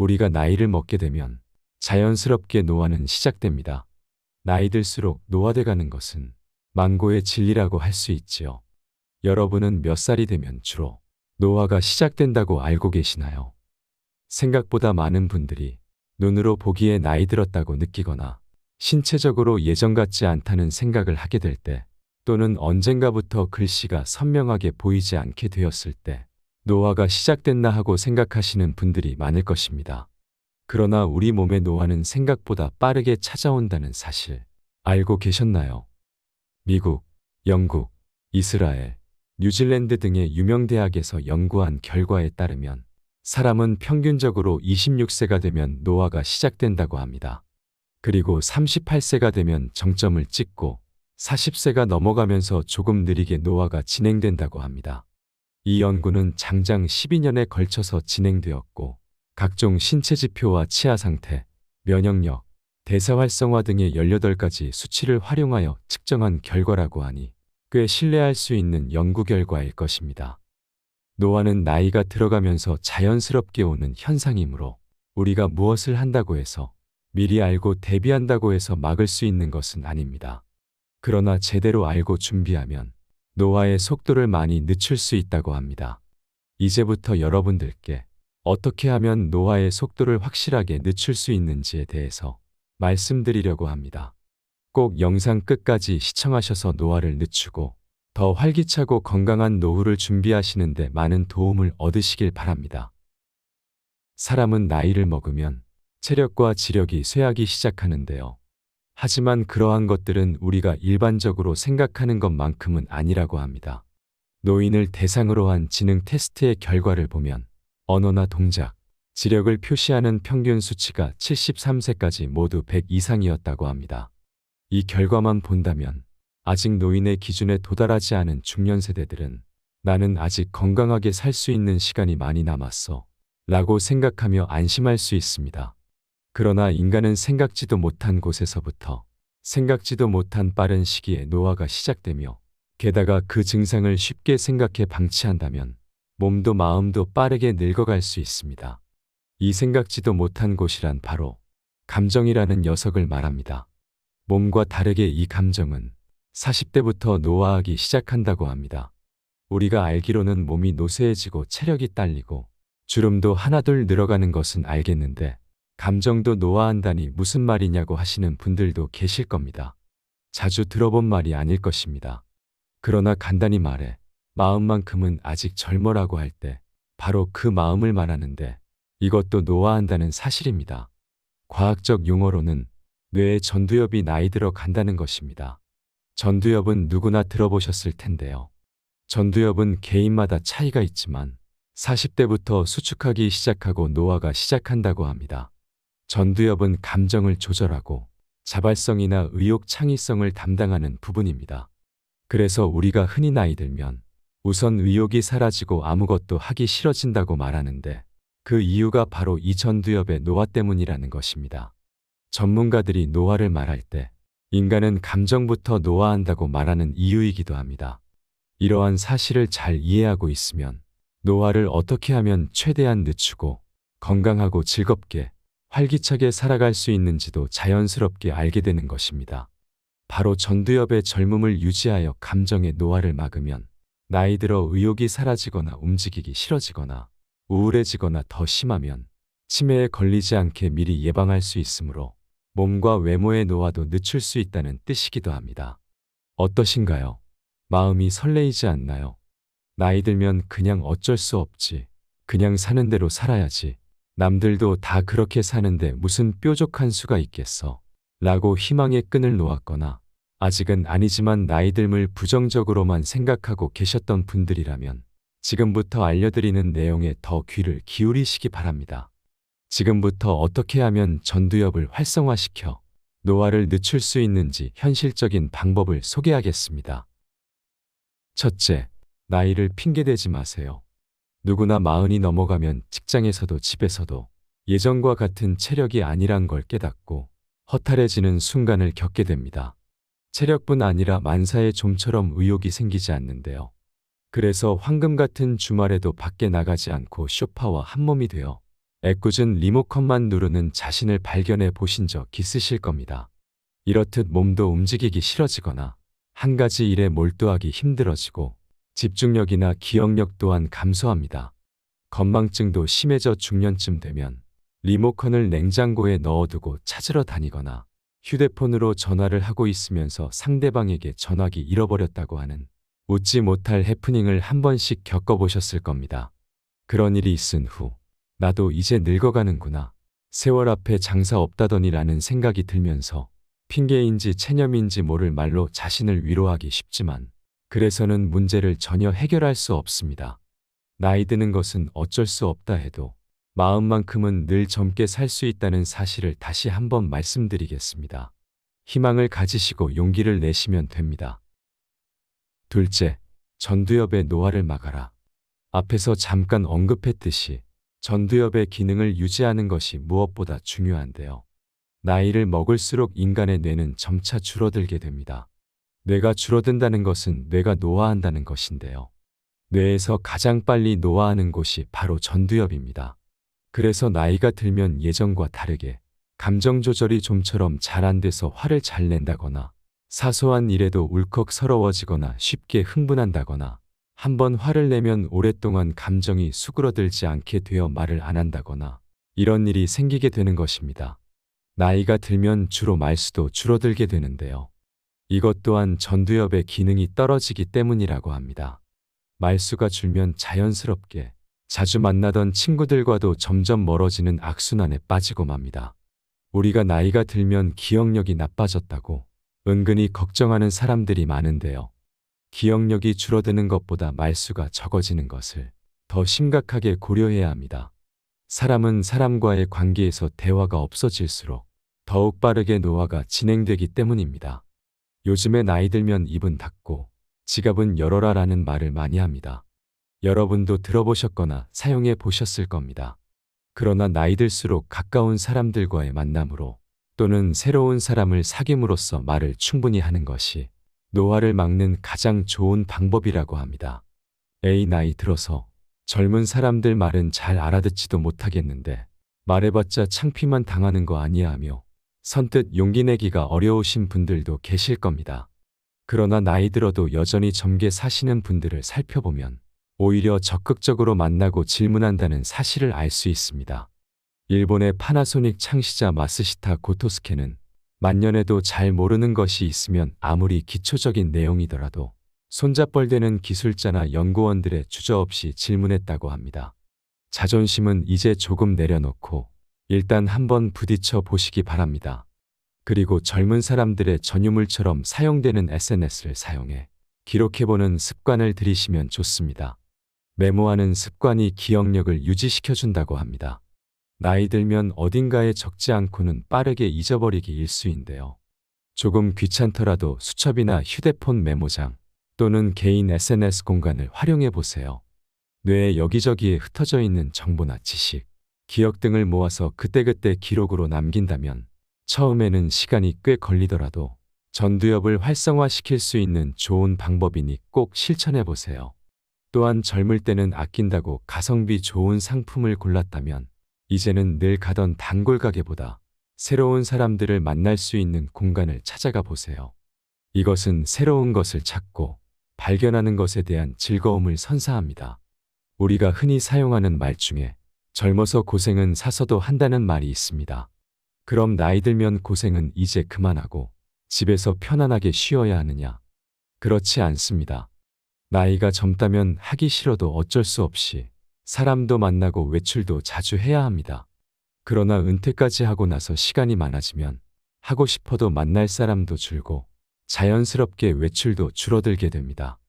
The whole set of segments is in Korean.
우리가 나이를 먹게 되면 자연스럽게 노화는 시작됩니다. 나이 들수록 노화돼 가는 것은 만고의 진리라고 할 수 있지요. 여러분은 몇 살이 되면 주로 노화가 시작된다고 알고 계시나요? 생각보다 많은 분들이 눈으로 보기에 나이 들었다고 느끼거나 신체적으로 예전 같지 않다는 생각을 하게 될 때, 또는 언젠가부터 글씨가 선명하게 보이지 않게 되었을 때 노화가 시작됐나 하고 생각하시는 분들이 많을 것입니다. 그러나 우리 몸의 노화는 생각보다 빠르게 찾아온다는 사실 알고 계셨나요? 미국, 영국, 이스라엘, 뉴질랜드 등의 유명 대학에서 연구한 결과에 따르면 사람은 평균적으로 26세가 되면 노화가 시작된다고 합니다. 그리고 38세가 되면 정점을 찍고 40세가 넘어가면서 조금 느리게 노화가 진행된다고 합니다. 이 연구는 장장 12년에 걸쳐서 진행되었고, 각종 신체 지표와 치아 상태, 면역력, 대사 활성화 등의 18가지 수치를 활용하여 측정한 결과라고 하니 꽤 신뢰할 수 있는 연구 결과일 것입니다. 노화는 나이가 들어가면서 자연스럽게 오는 현상이므로 우리가 무엇을 한다고 해서, 미리 알고 대비한다고 해서 막을 수 있는 것은 아닙니다. 그러나 제대로 알고 준비하면 노화의 속도를 많이 늦출 수 있다고 합니다. 이제부터 여러분들께 어떻게 하면 노화의 속도를 확실하게 늦출 수 있는지에 대해서 말씀드리려고 합니다. 꼭 영상 끝까지 시청하셔서 노화를 늦추고 더 활기차고 건강한 노후를 준비하시는 데 많은 도움을 얻으시길 바랍니다. 사람은 나이를 먹으면 체력과 지력이 쇠하기 시작하는데요. 하지만 그러한 것들은 우리가 일반적으로 생각하는 것만큼은 아니라고 합니다. 노인을 대상으로 한 지능 테스트의 결과를 보면 언어나 동작, 지력을 표시하는 평균 수치가 73세까지 모두 100 이상이었다고 합니다. 이 결과만 본다면 아직 노인의 기준에 도달하지 않은 중년 세대들은 나는 아직 건강하게 살 수 있는 시간이 많이 남았어 라고 생각하며 안심할 수 있습니다. 그러나 인간은 생각지도 못한 곳에서부터 생각지도 못한 빠른 시기에 노화가 시작되며, 게다가 그 증상을 쉽게 생각해 방치한다면 몸도 마음도 빠르게 늙어갈 수 있습니다. 이 생각지도 못한 곳이란 바로 감정이라는 녀석을 말합니다. 몸과 다르게 이 감정은 40대부터 노화하기 시작한다고 합니다. 우리가 알기로는 몸이 노쇠해지고 체력이 딸리고 주름도 하나둘 늘어가는 것은 알겠는데, 감정도 노화한다니 무슨 말이냐고 하시는 분들도 계실 겁니다. 자주 들어본 말이 아닐 것입니다. 그러나 간단히 말해 마음만큼은 아직 젊어라고 할 때 바로 그 마음을 말하는데, 이것도 노화한다는 사실입니다. 과학적 용어로는 뇌의 전두엽이 나이 들어 간다는 것입니다. 전두엽은 누구나 들어보셨을 텐데요. 전두엽은 개인마다 차이가 있지만 40대부터 수축하기 시작하고 노화가 시작한다고 합니다. 전두엽은 감정을 조절하고 자발성이나 의욕 창의성을 담당하는 부분입니다. 그래서 우리가 흔히 나이 들면 우선 의욕이 사라지고 아무것도 하기 싫어진다고 말하는데, 그 이유가 바로 이 전두엽의 노화 때문이라는 것입니다. 전문가들이 노화를 말할 때 인간은 감정부터 노화한다고 말하는 이유이기도 합니다. 이러한 사실을 잘 이해하고 있으면 노화를 어떻게 하면 최대한 늦추고 건강하고 즐겁게 활기차게 살아갈 수 있는지도 자연스럽게 알게 되는 것입니다. 바로 전두엽의 젊음을 유지하여 감정의 노화를 막으면 나이 들어 의욕이 사라지거나 움직이기 싫어지거나 우울해지거나 더 심하면 치매에 걸리지 않게 미리 예방할 수 있으므로 몸과 외모의 노화도 늦출 수 있다는 뜻이기도 합니다. 어떠신가요? 마음이 설레이지 않나요? 나이 들면 그냥 어쩔 수 없지, 그냥 사는 대로 살아야지, 남들도 다 그렇게 사는데 무슨 뾰족한 수가 있겠어 라고 희망의 끈을 놓았거나, 아직은 아니지만 나이 듦을 부정적으로만 생각하고 계셨던 분들이라면 지금부터 알려드리는 내용에 더 귀를 기울이시기 바랍니다. 지금부터 어떻게 하면 전두엽을 활성화시켜 노화를 늦출 수 있는지 현실적인 방법을 소개하겠습니다. 첫째, 나이를 핑계대지 마세요. 누구나 40이 넘어가면 직장에서도 집에서도 예전과 같은 체력이 아니란 걸 깨닫고 허탈해지는 순간을 겪게 됩니다. 체력뿐 아니라 만사에 좀처럼 의욕이 생기지 않는데요. 그래서 황금 같은 주말에도 밖에 나가지 않고 소파와 한몸이 되어 애꿎은 리모컨만 누르는 자신을 발견해 보신 적 있으실 겁니다. 이렇듯 몸도 움직이기 싫어지거나 한 가지 일에 몰두하기 힘들어지고 집중력이나 기억력 또한 감소합니다. 건망증도 심해져 중년쯤 되면 리모컨을 냉장고에 넣어두고 찾으러 다니거나 휴대폰으로 전화를 하고 있으면서 상대방에게 전화기 잃어버렸다고 하는 웃지 못할 해프닝을 한 번씩 겪어보셨을 겁니다. 그런 일이 있은 후 나도 이제 늙어가는구나. 세월 앞에 장사 없다더니라는 생각이 들면서 핑계인지 체념인지 모를 말로 자신을 위로하기 쉽지만 그래서는 문제를 전혀 해결할 수 없습니다. 나이 드는 것은 어쩔 수 없다 해도 마음만큼은 늘 젊게 살 수 있다는 사실을 다시 한번 말씀드리겠습니다. 희망을 가지시고 용기를 내시면 됩니다. 둘째, 전두엽의 노화를 막아라. 앞에서 잠깐 언급했듯이 전두엽의 기능을 유지하는 것이 무엇보다 중요한데요. 나이를 먹을수록 인간의 뇌는 점차 줄어들게 됩니다. 뇌가 줄어든다는 것은 뇌가 노화한다는 것인데요. 뇌에서 가장 빨리 노화하는 곳이 바로 전두엽입니다. 그래서 나이가 들면 예전과 다르게 감정 조절이 좀처럼 잘 안 돼서 화를 잘 낸다거나 사소한 일에도 울컥 서러워지거나 쉽게 흥분한다거나 한번 화를 내면 오랫동안 감정이 수그러들지 않게 되어 말을 안 한다거나 이런 일이 생기게 되는 것입니다. 나이가 들면 주로 말수도 줄어들게 되는데요. 이것 또한 전두엽의 기능이 떨어지기 때문이라고 합니다. 말수가 줄면 자연스럽게 자주 만나던 친구들과도 점점 멀어지는 악순환에 빠지고 맙니다. 우리가 나이가 들면 기억력이 나빠졌다고 은근히 걱정하는 사람들이 많은데요. 기억력이 줄어드는 것보다 말수가 적어지는 것을 더 심각하게 고려해야 합니다. 사람은 사람과의 관계에서 대화가 없어질수록 더욱 빠르게 노화가 진행되기 때문입니다. 요즘에 나이 들면 입은 닫고 지갑은 열어라 라는 말을 많이 합니다. 여러분도 들어보셨거나 사용해 보셨을 겁니다. 그러나 나이 들수록 가까운 사람들과의 만남으로 또는 새로운 사람을 사귐으로써 말을 충분히 하는 것이 노화를 막는 가장 좋은 방법이라고 합니다. 에이, 나이 들어서 젊은 사람들 말은 잘 알아듣지도 못하겠는데 말해봤자 창피만 당하는 거 아니야 하며 선뜻 용기 내기가 어려우신 분들도 계실 겁니다. 그러나 나이 들어도 여전히 젊게 사시는 분들을 살펴보면 오히려 적극적으로 만나고 질문한다는 사실을 알 수 있습니다. 일본의 파나소닉 창시자 마스시타 고토스케는 만년에도 잘 모르는 것이 있으면 아무리 기초적인 내용이더라도 손잡벌되는 기술자나 연구원들의 주저없이 질문했다고 합니다. 자존심은 이제 조금 내려놓고 일단 한번 부딪혀 보시기 바랍니다. 그리고 젊은 사람들의 전유물처럼 사용되는 SNS를 사용해 기록해보는 습관을 들이시면 좋습니다. 메모하는 습관이 기억력을 유지시켜준다고 합니다. 나이 들면 어딘가에 적지 않고는 빠르게 잊어버리기 일쑤인데요. 조금 귀찮더라도 수첩이나 휴대폰 메모장 또는 개인 SNS 공간을 활용해 보세요. 뇌에 여기저기에 흩어져 있는 정보나 지식, 기억 등을 모아서 그때그때 기록으로 남긴다면 처음에는 시간이 꽤 걸리더라도 전두엽을 활성화시킬 수 있는 좋은 방법이니 꼭 실천해 보세요. 또한 젊을 때는 아낀다고 가성비 좋은 상품을 골랐다면 이제는 늘 가던 단골 가게보다 새로운 사람들을 만날 수 있는 공간을 찾아가 보세요. 이것은 새로운 것을 찾고 발견하는 것에 대한 즐거움을 선사합니다. 우리가 흔히 사용하는 말 중에 젊어서 고생은 사서도 한다는 말이 있습니다. 그럼 나이 들면 고생은 이제 그만하고 집에서 편안하게 쉬어야 하느냐? 그렇지 않습니다. 나이가 젊다면 하기 싫어도 어쩔 수 없이 사람도 만나고 외출도 자주 해야 합니다. 그러나 은퇴까지 하고 나서 시간이 많아지면 하고 싶어도 만날 사람도 줄고 자연스럽게 외출도 줄어들게 됩니다.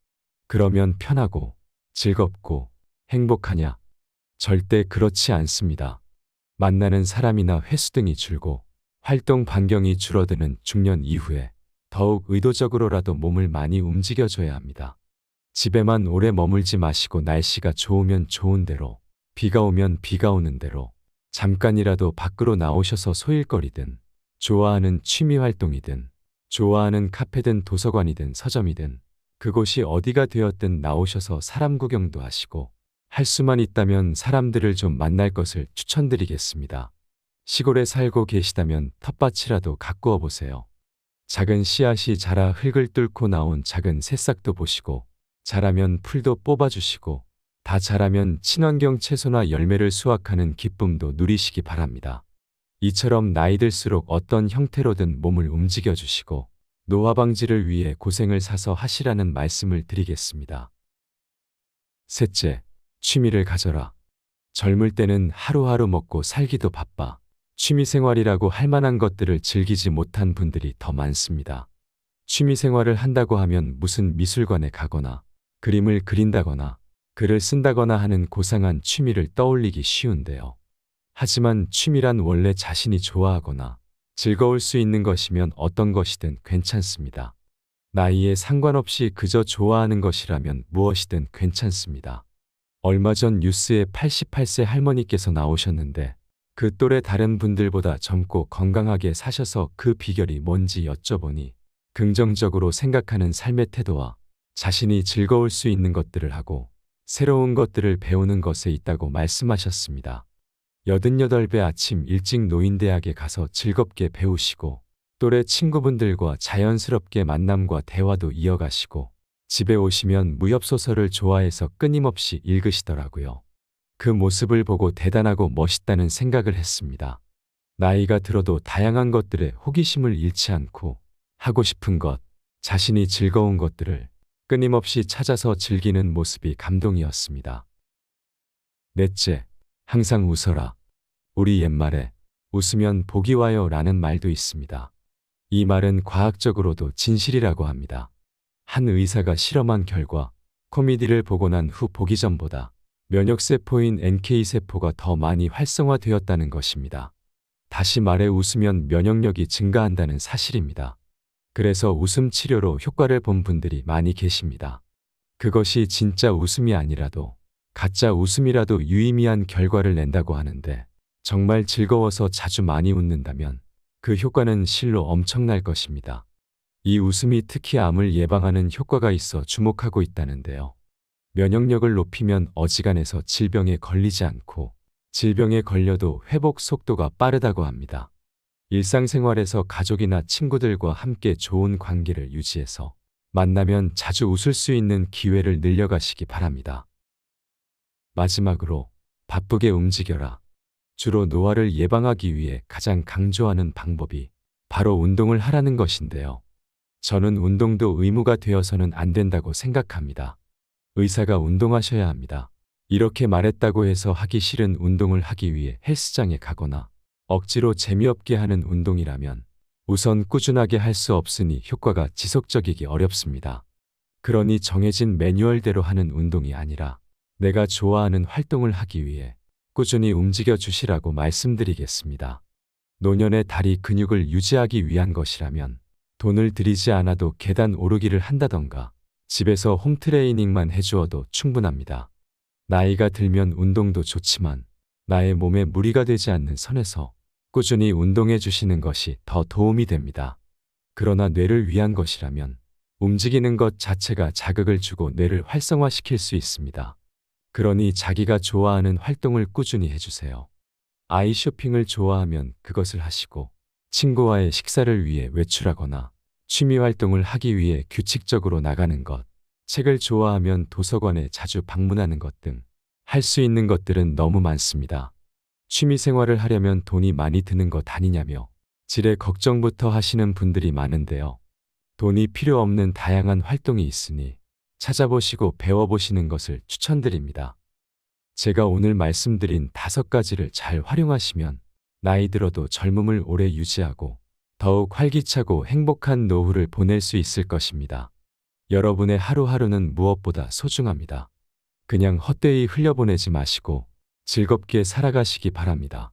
그러면 편하고 즐겁고 행복하냐? 절대 그렇지 않습니다. 만나는 사람이나 횟수 등이 줄고 활동 반경이 줄어드는 중년 이후에 더욱 의도적으로라도 몸을 많이 움직여줘야 합니다. 집에만 오래 머물지 마시고 날씨가 좋으면 좋은 대로, 비가 오면 비가 오는 대로 잠깐이라도 밖으로 나오셔서 소일거리든 좋아하는 취미 활동이든 좋아하는 카페든 도서관이든 서점이든 그곳이 어디가 되었든 나오셔서 사람 구경도 하시고 할 수만 있다면 사람들을 좀 만날 것을 추천드리겠습니다. 시골에 살고 계시다면 텃밭이라도 가꾸어 보세요. 작은 씨앗이 자라 흙을 뚫고 나온 작은 새싹도 보시고, 자라면 풀도 뽑아주시고, 다 자라면 친환경 채소나 열매를 수확하는 기쁨도 누리시기 바랍니다. 이처럼 나이 들수록 어떤 형태로든 몸을 움직여 주시고, 노화 방지를 위해 고생을 사서 하시라는 말씀을 드리겠습니다. 셋째, 취미를 가져라. 젊을 때는 하루하루 먹고 살기도 바빠 취미생활이라고 할 만한 것들을 즐기지 못한 분들이 더 많습니다. 취미생활을 한다고 하면 무슨 미술관에 가거나 그림을 그린다거나 글을 쓴다거나 하는 고상한 취미를 떠올리기 쉬운데요. 하지만 취미란 원래 자신이 좋아하거나 즐거울 수 있는 것이면 어떤 것이든 괜찮습니다. 나이에 상관없이 그저 좋아하는 것이라면 무엇이든 괜찮습니다. 얼마 전 뉴스에 88세 할머니께서 나오셨는데 그 또래 다른 분들보다 젊고 건강하게 사셔서 그 비결이 뭔지 여쭤보니 긍정적으로 생각하는 삶의 태도와 자신이 즐거울 수 있는 것들을 하고 새로운 것들을 배우는 것에 있다고 말씀하셨습니다. 88배 아침 일찍 노인대학에 가서 즐겁게 배우시고 또래 친구분들과 자연스럽게 만남과 대화도 이어가시고 집에 오시면 무협소설을 좋아해서 끊임없이 읽으시더라고요. 그 모습을 보고 대단하고 멋있다는 생각을 했습니다. 나이가 들어도 다양한 것들에 호기심을 잃지 않고 하고 싶은 것, 자신이 즐거운 것들을 끊임없이 찾아서 즐기는 모습이 감동이었습니다. 넷째, 항상 웃어라. 우리 옛말에 웃으면 복이 와요 라는 말도 있습니다. 이 말은 과학적으로도 진실이라고 합니다. 한 의사가 실험한 결과 코미디를 보고 난 후 보기 전보다 면역세포인 NK세포가 더 많이 활성화되었다는 것입니다. 다시 말해 웃으면 면역력이 증가한다는 사실입니다. 그래서 웃음 치료로 효과를 본 분들이 많이 계십니다. 그것이 진짜 웃음이 아니라도 가짜 웃음이라도 유의미한 결과를 낸다고 하는데 정말 즐거워서 자주 많이 웃는다면 그 효과는 실로 엄청날 것입니다. 이 웃음이 특히 암을 예방하는 효과가 있어 주목하고 있다는데요. 면역력을 높이면 어지간해서 질병에 걸리지 않고 질병에 걸려도 회복 속도가 빠르다고 합니다. 일상생활에서 가족이나 친구들과 함께 좋은 관계를 유지해서 만나면 자주 웃을 수 있는 기회를 늘려가시기 바랍니다. 마지막으로 바쁘게 움직여라. 주로 노화를 예방하기 위해 가장 강조하는 방법이 바로 운동을 하라는 것인데요. 저는 운동도 의무가 되어서는 안 된다고 생각합니다. 의사가 운동하셔야 합니다. 이렇게 말했다고 해서 하기 싫은 운동을 하기 위해 헬스장에 가거나 억지로 재미없게 하는 운동이라면 우선 꾸준하게 할 수 없으니 효과가 지속적이기 어렵습니다. 그러니 정해진 매뉴얼대로 하는 운동이 아니라 내가 좋아하는 활동을 하기 위해 꾸준히 움직여 주시라고 말씀드리겠습니다. 노년의 다리 근육을 유지하기 위한 것이라면 돈을 들이지 않아도 계단 오르기를 한다던가 집에서 홈트레이닝만 해주어도 충분합니다. 나이가 들면 운동도 좋지만 나의 몸에 무리가 되지 않는 선에서 꾸준히 운동해 주시는 것이 더 도움이 됩니다. 그러나 뇌를 위한 것이라면 움직이는 것 자체가 자극을 주고 뇌를 활성화시킬 수 있습니다. 그러니 자기가 좋아하는 활동을 꾸준히 해주세요. 아이 쇼핑을 좋아하면 그것을 하시고 친구와의 식사를 위해 외출하거나 취미 활동을 하기 위해 규칙적으로 나가는 것, 책을 좋아하면 도서관에 자주 방문하는 것 등 할 수 있는 것들은 너무 많습니다. 취미 생활을 하려면 돈이 많이 드는 것 아니냐며 지레 걱정부터 하시는 분들이 많은데요. 돈이 필요 없는 다양한 활동이 있으니 찾아보시고 배워보시는 것을 추천드립니다. 제가 오늘 말씀드린 5가지를 잘 활용하시면 나이 들어도 젊음을 오래 유지하고 더욱 활기차고 행복한 노후를 보낼 수 있을 것입니다. 여러분의 하루하루는 무엇보다 소중합니다. 그냥 헛되이 흘려보내지 마시고 즐겁게 살아가시기 바랍니다.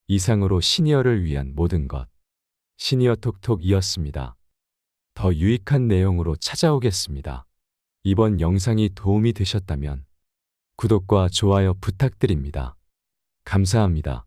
이상으로 시니어를 위한 모든 것 시니어 톡톡이었습니다. 더 유익한 내용으로 찾아오겠습니다. 이번 영상이 도움이 되셨다면 구독과 좋아요 부탁드립니다. 감사합니다.